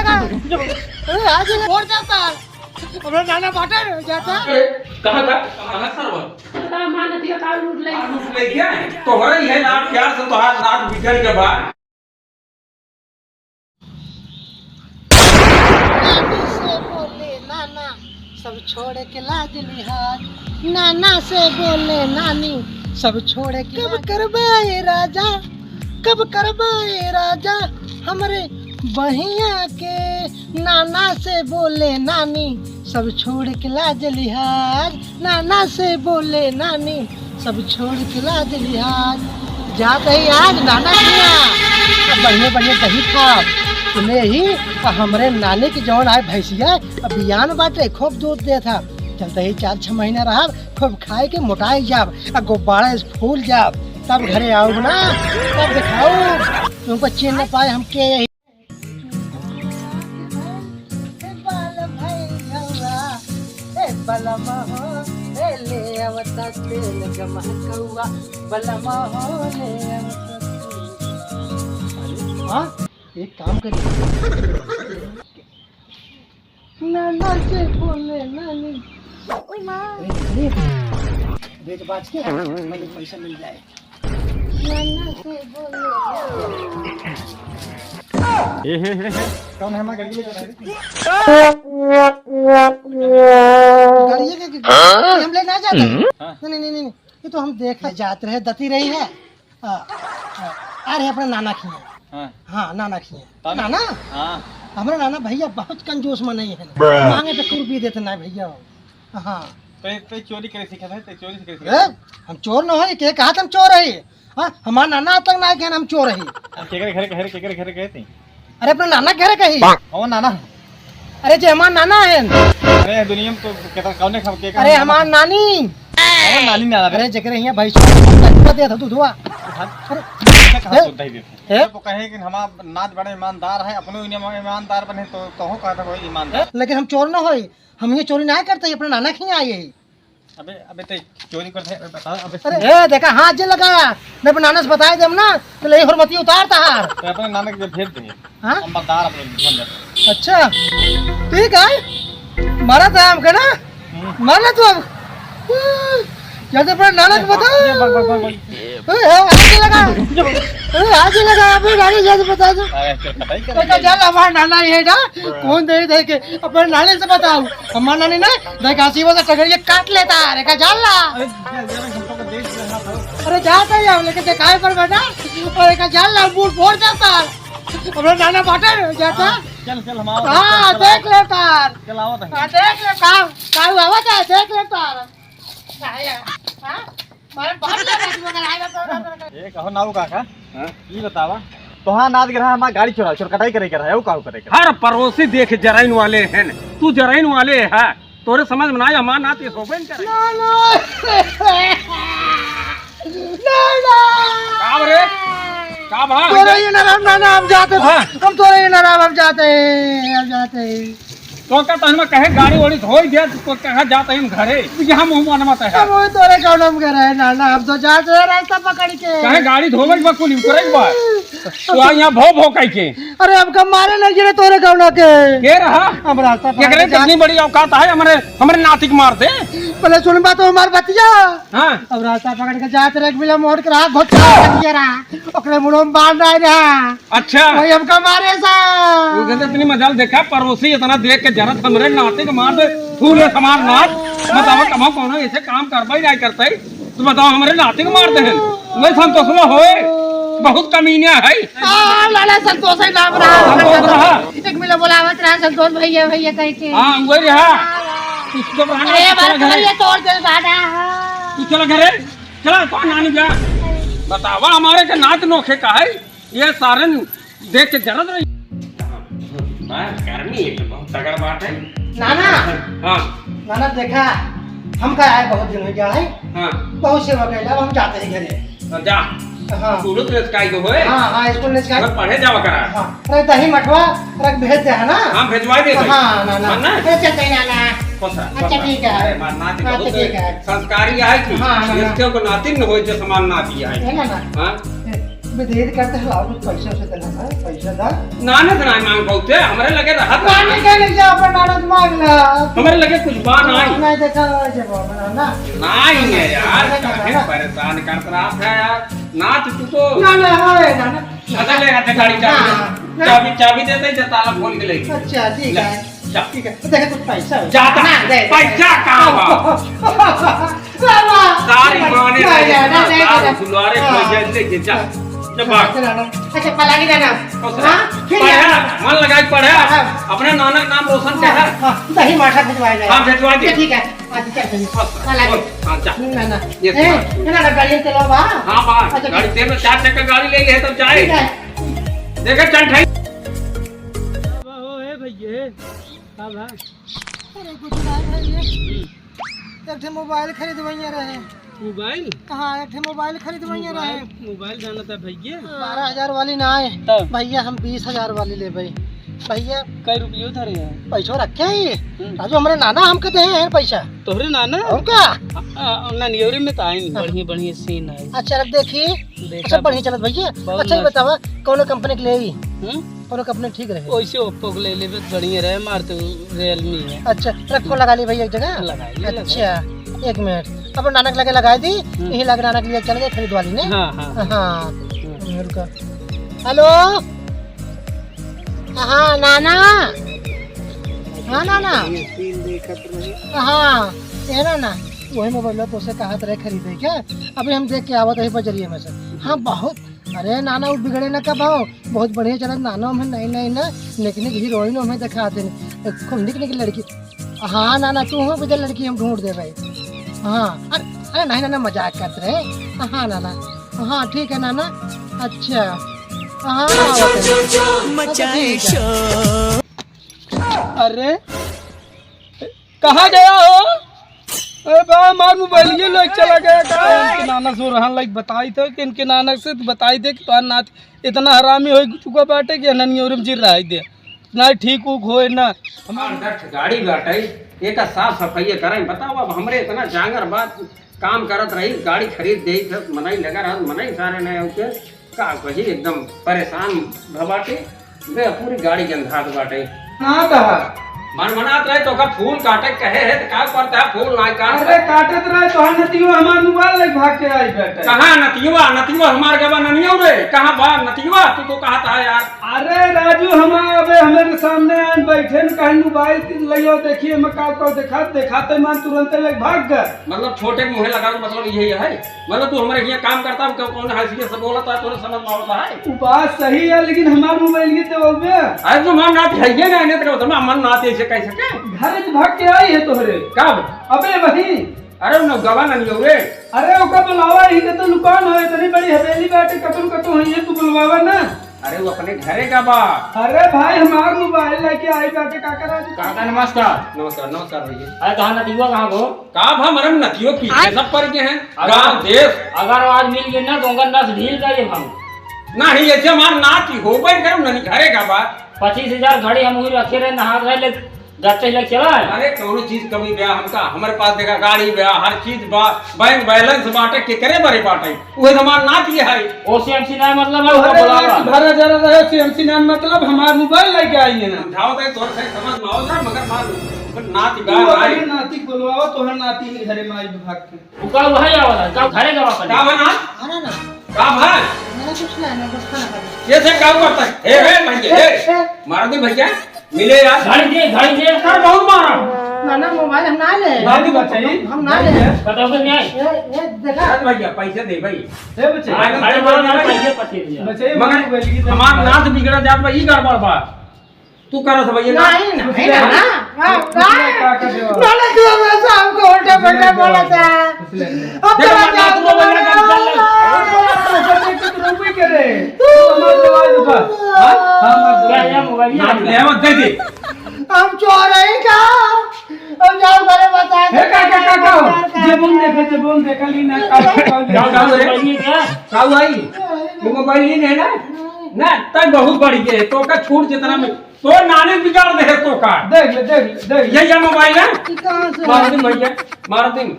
लगा। अरे आज छोड़ जाता अपना नाना बाटे जाता। कहाँ सरवा मान दिया का लूट ले क्या तो हो रही है ना प्यार से तो हाथ नाक बिगड़ के बाद से बोले नाना सब छोड़ के लाज लिहाज। नाना से बोले नानी सब छोड़ के कब करवाए राजा, कब करवाए राजा हमरे बहिया के। नाना से बोले नानी सब छोड़ के लाज लिहाज। नाना से बोले नानी सब छोड़ के लाज लिहाज। जात है आज नाना किया बढ़िया बढ़िया दही खा तुम्हें ही हमरे नानी की जौन आए भैंसिया अभियान बाटे खूब दूध दे था। चलते ही 4-6 महीना रहा खूब खाए के मोटाई जाब गुब्बारा फूल जाब तब घरे आओ ना तब दिखाओ तुमको चीन न पाए हम के यही। एक काम करिए नाना से बोले नानी ओए माँ बेच बाज के मुझे पैसा मिल जाए। नाना से बोले कौन है माँ गाड़ी लेकर गाड़ी के हम ले ना जाते नहीं नहीं नहीं ये तो हम देख जाते रहे दती रही है। आ रहे अपना नाना खिए। हाँ नाना खिए नाना। हाँ हमारे नाना भैया बहुत कंजूस मन है मांगे तो कुर भी देते ना भैया। हाँ तो चोरी करे सीखा है तो चोरी करे हम चोर न हो के कहा हम चोर है। हाँ हमारा नाना तक ना के हम चोर है। केकरे घर गए थे। अरे अपना नाना घर कही ओ नाना अरे जे हमारा नाना है। अरे दुनिया में तो केता कौन खा के अरे हमारा नानी नानी नाना अरे जकरे यहाँ भाई दे था दूधवा तो कहे कि हम नाच बड़े ईमानदार है अपने ईमानदार बने तो हो कहता कोई ईमानदार। लेकिन हम चोर न होई हम ये चोरी नहीं करते अपने नाना खिया आए। अबे अबे तो चोरी करते बता अबे अरे देखा हाथ जे लगाया मैं अपने नाना से बताए देम ना तो ले हरमती उतारता हार तो अपने नाना के भेज दे। हां ईमानदार अपने अच्छा ठीक है मारा था हमका ना मारना तू अब जल्दी अपने नाना को बता। आज लगा अपने नानी जल्दी बता दो चल हमारा नाना है ना कौन दे दे के अपने नानी से बताओ। हमारा नानी ना देख हंसी वाला टगरिया काट लेता है का जाला। अरे जाता ही हम लेके दिखाए पर बेटा और का जाला बूट फोड़ जाता अपना नाना बाटे जाता। चल चल हम हां देख लेता चल आओ हां देख ले का आवत है देख लेता हां मारे बाहर लगा ये कहो नाऊ काका ये बतावा तोहा नाद गिरा हमार गाड़ी चोरा चोर कटाई करे रहा है वो काऊ करे हर पड़ोसी देख जराइन वाले हैं तू जराइन वाले है तोरे समझ में ना हमार नात ये सोबेन करे का रे का भा तोरे ये नाना हम जाते हम तोरे ये नाना हम जाते तो का तहन में कहे गाड़ी वाड़ी धोई दे तो कहा जाते हम घरे यहां मुंह मन मत है वो तोरे कौन हम करे नाना हम तो जाते हैं रास्ता पकड़ के कहे गाड़ी धोवे के कुल करे के बाद तो यहां भौ भौ कह के अरे हमका मारे नहीं गिरे तोरे कौन के रहा हम रास्ता केकरे कितनी बड़ी औकात है हमरे नाती के मार दे पहले सुन बात हमार बतिया। हां अब रास्ता पकड़ के जाते रहे बिना मोड़ के रहा घोटा रहा ओकरे मुंह में बांध रहा। अच्छा वही हमका मारे सा वो कहते इतनी मजाल देखा पड़ोसी इतना देख के जरत हमरे नाते के मार दे फूल समान नाच बताओ कमा कौन ऐसे काम करबई नहीं करते तो बताओ हमरे नाते के मार दे मैं संतोष में होए बहुत कमीना है। लाला संतोष है नाम रहा एक मिला बोलावत रहा संतोष भैया भैया कह के। हां वही रहा इसको अरे बार ये तोड़ दे दादा तू चला घरे चला कौन नानी जा बतावा हमारे के नाच नोखे का है ये सारन देख के जरत रही बात करनी है बहुत तगड़ बात है नाना। हां नाना देखा हम का आए बहुत दिन हो गया है। हां बहुत सेवा कैला हम जाते हैं घरे जा हां स्कूल तो स्काई को होए। हां हां स्कूल में स्काई पढ़े जावा करा। हां अरे दही मठवा रख भेज दे है ना। हां भेजवा दे। हां नाना अरे चलते हैं नाना अच्छा ठीक है। अरे मार नाती बहुत ठीक है संस्कारी है कि इसके को नाती न होए जो समान नाती है ना ना। हां विधेयक करते हैं लाओ कुछ पैसा से देना है पैसा दा नाने से नहीं मांग पाते हमरे लगे रहत नानी के नहीं जा अपन नानक मांग ला हमरे लगे कुछ बात नहीं नहीं देखा जब ना नहीं है यार काहे परेशान करत रहा है यार नाच तू तो ना ना है ना अच्छा ले हाथ गाड़ी चाबी देते ही ताला खोल के लेगी अच्छा ठीक है ठीक है देख कुछ पैसा जाता पैसा कहां बा सारी माने सारी फुलवारे पैसे लेके जा अच्छा पलागी देना हां मन लगा के पढ़े अपने नानक नाम रोशन कर दही माठा भिजवाया जाए हां भिजवा दे ठीक है आज चल पलागी हां जा ना ना ये ना गाड़ी चलो बा हां बा गाड़ी तेरे 4 चक्का गाड़ी ले ले तब जाए देखा चल ठाई ए भैया हां भाई अरे कुछ ना है ये एक मोबाइल खरीदवाइए रहे मोबाइल हाँ एक मोबाइल खरीदवाइए रहे मोबाइल जाना था भैया 12,000 वाली ना आए भैया हम 20,000 वाली ले भाई भैया कई रुपये था रे पैसा रखे ही राजू हमारे नाना हम कहते हैं पैसा तोहरे नाना और क्या ननियोरी में तो आई बढ़िया बढ़िया सीन है अच्छा रख देखी अच्छा बढ़िया चलत भैया अच्छा ही बतावा कौन कंपनी के ले कौन कंपनी ठीक रहे वैसे ओप्पो के ले लेबे बढ़िया रहे मार तो रियलमी है अच्छा रखो लगा ली भैया एक जगह अच्छा एक मिनट अब नानक लगे लगाए दी यही लगे नानक लिए चल गए खरीद वाली ने हाँ हाँ हाँ हेलो हाँ नाना हाँ नाना हाँ ये ना वही मोबाइल तो से कहा तरह खरीदे क्या अभी हम देख के आवत है बजरिए में से हाँ बहुत अरे नाना वो बिगड़े ना कब आओ बहुत बढ़िया चला नाना हमें नई नई ना निकनिक हीरोइन हमें दिखाते खूब निक निक लड़की हाँ नाना तू हो बिजल लड़की हम ढूंढ दे भाई हाँ अरे नहीं नाना मजाक करते रहे हाँ नाना हाँ ठीक है नाना अच्छा हाँ अरे कहाँ गया हो अरे बा मार मोबाइल ये लेके चला गया का इनके नाना सो रहन लाइक बताई थे कि इनके नाना से तो बताई दे कि तो नाथ इतना हरामी हो चुका बाटे कि ननियोर में जिर रहा दे ना ठीक उक होए ना हमार गाड़ी बाटे एक साफ सफाई करें बताओ अब हमरे इतना जांगर बात काम करत रही गाड़ी खरीद दे मनाई लगा रहा मनाई सारे ने उके का कही एकदम परेशान भबाटे वे पूरी गाड़ी गंधा बाटे ना कहा मन मनात रहे तो का फूल काटे कहे है तो का करता है फूल ना काट अरे काटत रहे तो नतियो हमार मोबाइल ले भाग के आई बेटा कहां नतिवा हमार गवा ननियो रे कहां बा नतिवा तू तो कहता है यार अरे राजू हम अबे हमारे सामने आन बैठे न कहीं मोबाइल लियो देखिए मैं का को दिखाते मान तुरंत ले भाग गए मतलब छोटे मुंह लगा मतलब यही है मतलब तू हमारे यहाँ काम करता है कौन हैसियत से बोलता है तोरे समझ में आता है वो बात सही है लेकिन हमार मोबाइल की तो बे अरे तो मन नाथ है ना ने तो मन नाथ ऐसे कह सके घर से भाग के आई है तोहरे कब अबे वही अरे न गवा नहीं रे अरे ओका बुलावा ही के तो लुकान है इतनी बड़ी हवेली बैठे कतु है ये तू बुलवावा ना अरे वो अपने घरे का बा अरे भाई हमार मोबाइल लेके आई बैठे काका राजू काका नमस्कार नमस्कार भैया अरे कहाँ नतीवा कहाँ गो का भा मरम नतियो पीछे सब पर के हैं गांव देश अगर आज मिल गए ना तो उनका नस ढील करे हम नहीं ऐसे मार नाच ही हो गई करूं नहीं घरे का बा 25,000 घड़ी हम वही रखे रहे नहा रहे ले जाते ले चला है अरे कौन चीज कमी बया हमका हमारे पास देखा गाड़ी बया हर चीज बा बैंक बैलेंस बाटे के करे बड़े बाटे वो हमार नाच ही है ओसीएमसी ना मतलब है वो अरे बोलावा भरा जरा रहे सीएमसी नाम मतलब हमार मोबाइल लेके आई है ना उठाओ तो तोर से समझ में आओ ना मगर मार नाच गा तू भाई अपने नाती बुलवावा तोहर नाती के घरे में आई भाग के उका वही आवला का घरे का वापस का बना हाँ ना का भाई मैंने कुछ लेना बस खाना खा ये से काम करता है ए भैया ए मार दे भैया मिले यार घड़ी दे कर बहुत मारा नाना मोबाइल हम ना ले दादी बचाई हम ना ले बताओ तो नहीं ये देखा अरे भैया पैसे दे भाई हे बच्चे घड़ी वाला ना पैसे 25,000 बच्चे मगर हमार नाच बिगड़ा जात भाई ई गड़बड़ बा तू करत भैया नहीं नहीं ना का कर देवा नाना तू हमें शाम को उल्टा पलटा बोला था अब देखो चला मत जा तू बोलना रुपए करे हमार मोबाइल का हां क्या है मोबाइल नाच ले मत दे दे हम चोर है का अब जाओ घरे बता हे काका जे बोल देखा ली ना जाओ रे मोबाइल क्या काऊ आई ये मोबाइल नहीं है ना ना तय बहुत बड़ी है तो का छूट जितना में तो नानी बिगाड़ दे तो का देख ले ये क्या मोबाइल है कहाँ से मार दिन भैया मार दिन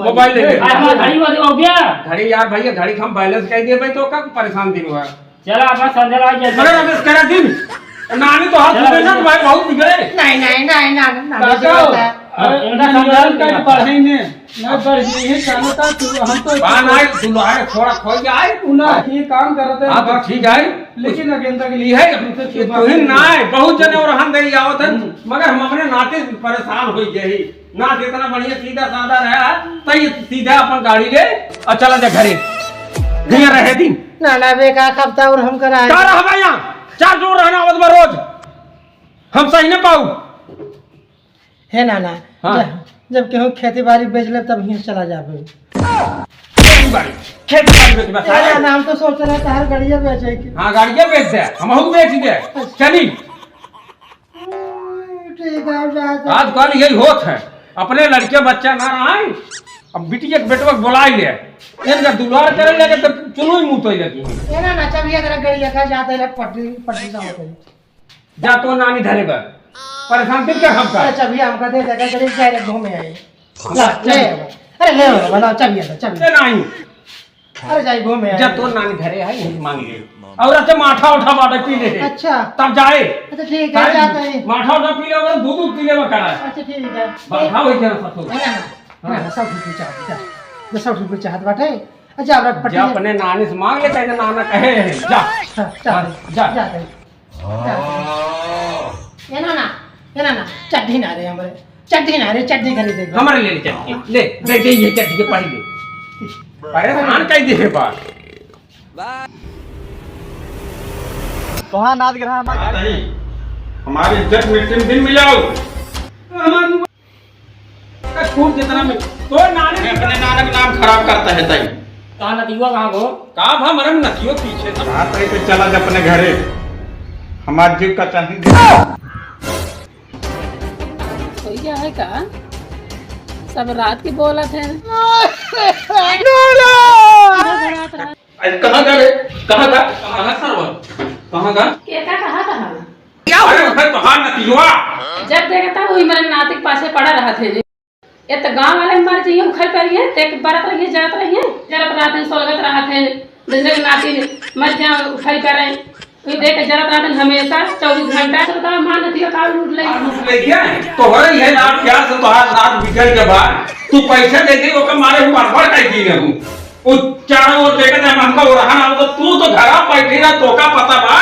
मोबाइल ले घड़ी हो गया। घड़ी यार भैया घड़ी हम बैलेंस कह दिए भाई तो का परेशान दिन हुआ चला अपना संजय मगर अब इस करा दिन नानी तो हाथ में ना भाई बहुत बिगड़े नहीं नहीं नहीं ना पढ़ाई में ना बढ़ी है जानता तू हम तो नहीं दुल्हा थोड़ा खो जाए ना ये काम करते हाँ तो ठीक है लेकिन अगेंदा के ली लिए है तू ही ना है बहुत जने और हम दे आवत है मगर हम अपने नाते परेशान हो गए ही नाते इतना बढ़िया सीधा साधा रहा तो ये सीधा अपन गाड़ी ले और चला जा घरे घर रहे दिन नाना बेका खपता और हम कराए क्या रहा भाई यहाँ 4 जोड़ रहना आवत बा रोज हम सही न पाऊ है नाना हाँ। जब केहू खेती बाड़ी बेच ले तब ही चला जाबे खेती बाड़ी बेच बस अरे नाना हम तो सोच रहे थे हर गड़िया बेचे की हाँ गाड़ियाँ बेच दे हम हूँ बेच दे चली ठीक है अब जाते आजकल यही होत है अपने लड़के बच्चा ना आए अब बिटिया के बेटवा बुला ही ले इनका दुलार करे लगे तो चुनो ही मुंह तो लगी है नाना चबिया तेरा गड़िया का जाते रहे पटरी पटरी सा होते जा तो नानी धरेगा परेशान फिर क्या हम का अरे चबिया हमका दे देगा गड़ी जाए घूमे आए ले अरे ले बनाओ चबिया चबिया नहीं अरे जाए घूमे आए जब तो नानी धरे है यही मांग ले और अच्छा माठा उठा बाटे पी ले अच्छा तब जाए अच्छा ठीक है जाते हैं माठा उठा पी ले और दूध पी ले करा अच्छा ठीक है बाठा होई जरा सतो है ना ना 100 रुपये चाहते 100 रुपये चाहत बाटे अच्छा अब पट्टी जा अपने नानी से मांग ले तेरे नाना कहे जा जा जा जाते ये ना चड्डी ना रे हमारे चड्डी खरीदे हमारे ले चटनी ले दे ये चटनी के पाई ले परेशान कई दे बात वहाँ नाच ग्रह हमारे हमारी इज्जत मिट्टी में दिन मिलाओ खूब जितना में तो नानी अपने नाना का नाम खराब करता है ताई कहाँ नतीवा कहाँ को का भा मरम नथियो पीछे था रात रही तो चला जा अपने घरे हमारे जीव का चाहिए क्या है का सब रात की बोलत है कहाँ गए कहाँ सरवर कहाँ गा केका कहा था हम अरे भाई तो हाँ नतियुआ जब देखा था वही मेरे नातिक पासे पड़ा रहा थे ये तो गांव वाले हमारे चाहिए उखड़ पर है ते बरत रही है जात रही है जरत रहा थे सोलगत रहा थे दूसरे के नाती मर जा उखड़ कर रहे तो देख के जरत रहा थे हमेशा 24 घंटा से बता मान नती का लूट ले क्या तो हो रही है नाथ क्या से तो हाथ नाथ बिगड़ के बाद तू पैसे दे दे ओके मारे हूं बड़बड़ काई की ने हूं वो चारों ओर देखत है हमका वो रहन आओ तो तू तो घरा बैठी ना तो का पता बा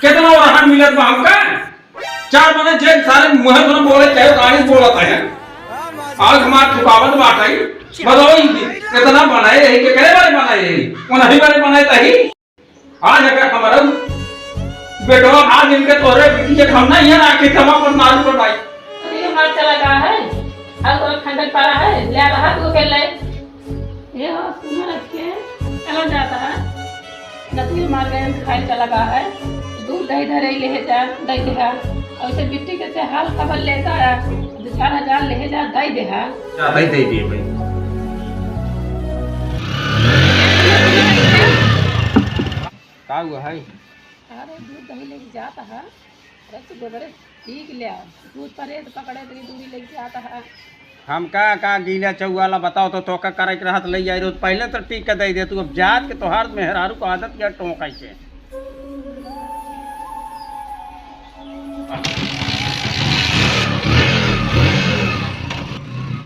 कितना वो रहन मिलत बा हमका 4 बजे जे सारे मुंह में बोले चाहे गाड़ी बोलत है आज हमार चुकावत बाटाई बताओ कितना बनाए यही के करे वाले बनाए यही उन्हीं वाले बनाए तही आज अगर हमारा बेटो आज इनके तोरे बेटी के खाना ही है ना कि तमा पर मारू पर भाई ये मार चला गया है अब तो खंडन पड़ा है ले रहा तो के ले ये हो सुन रखिए चला जाता है नती मार गए खाई चला गया है दूध दही धरे ले जा दही देहा और से बिट्टी के से हाल खबर लेता है 4,000 ले जा दही देहा ज्यादा ही दे दिए भाई का हुआ है अरे दूध दही लेके जाता है रस गोबरे ठीक ले दूध परे तो पकड़े तो दूरी लेके जाता है हम का गीला चौवाला बताओ तो का करे के रहत ले जाई रोज पहले तो टीक के दे दे तू अब जात के तोहार मेहरारू को आदत क्या टोकाई से